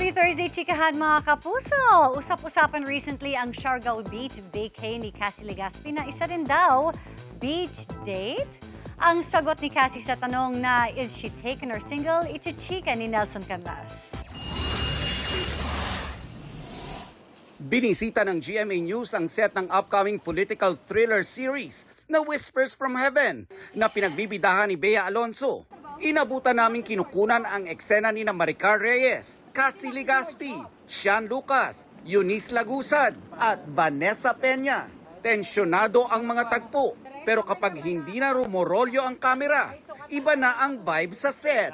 Happy Thursday, chikahan mga kapuso! Usap-usapan recently ang Siargao Beach vacay ni Cassie Legazpi na isa rin daw beach date? Ang sagot ni Cassie sa tanong na is she taken or single, ichichika ni Nelson Canlas. Binisita ng GMA News ang set ng upcoming political thriller series na Whispers from Heaven na pinagbibidahan ni Bea Alonzo. Inabutan namin kinukunan ang eksena ni Maricar Reyes, Cassie Legazpi, Sean Lucas, Eunice Lagusad at Vanessa Peña. Tensyonado ang mga tagpo, pero kapag hindi na rumorolyo ang kamera, iba na ang vibe sa set.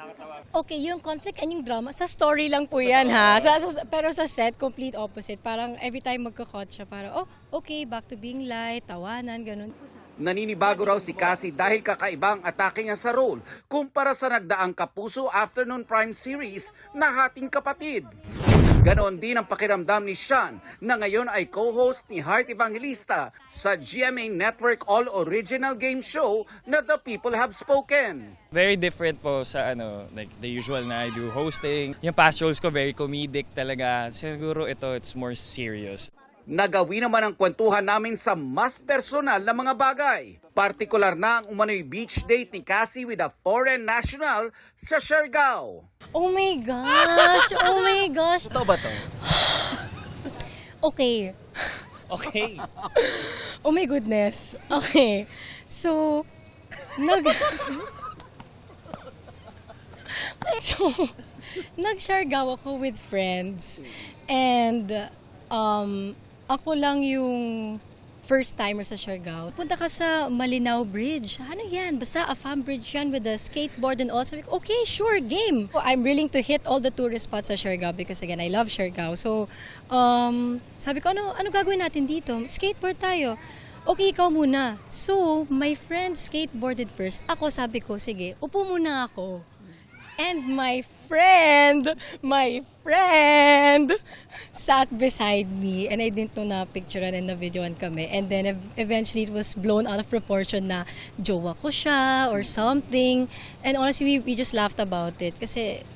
Okay, yung conflict and yung drama, sa story lang po yan ha. Pero sa set, complete opposite. Parang every time magka-cut siya, parang, oh, okay, back to being light, tawanan, ganun. Naninibago raw si Cassie dahil kakaibang atake niya sa role kumpara sa nagdaang Kapuso Afternoon Prime series na Hating Kapatid. Ganon din ang pakiramdam ni Sean na ngayon ay co-host ni Heart Evangelista sa GMA Network all-original game show na The People Have Spoken. Very different po sa like the usual na I do hosting. Yung past roles ko very comedic talaga. Siguro it's more serious. Nagawi naman ang kwentuhan namin sa mas personal na mga bagay. Partikular na ang umano'y beach date ni Cassie with a foreign national sa Siargao. Oh my gosh! Oh my gosh! Totoo ba to? Okay. Okay. Oh my goodness. Okay. So, nag-Siargao ako with friends. And, ako lang yung first timer sa Siargao. Punta ka sa Malinaw Bridge. Ano yan? Basta a fun bridge yan with a skateboard and all. So, okay, sure, game. I'm willing to hit all the tourist spots sa Siargao because again, I love Siargao. So, sabi ko, ano gagawin natin dito? Skateboard tayo. Okay, ikaw muna. So, my friend skateboarded first. Ako sabi ko, sige, upo muna ako. And my friend sat beside me and I didn't know na picturean and na videoan kami. And then eventually it was blown out of proportion na jowa ko siya or something. And honestly, we just laughed about it kasi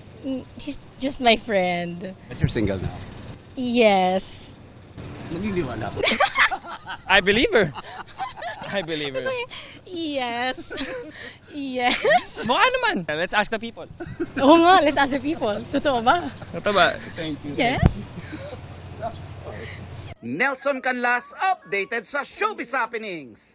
he's just my friend. But you're single now? Yes. Naniniwala ko. I believe her. I believe her. Yes. Yes. Mukha naman. Let's ask the people. Oo nga, let's ask the people. Totoo ba? Totoo ba? Thank you. Yes. Nelson Canlas updated sa Showbiz Happenings.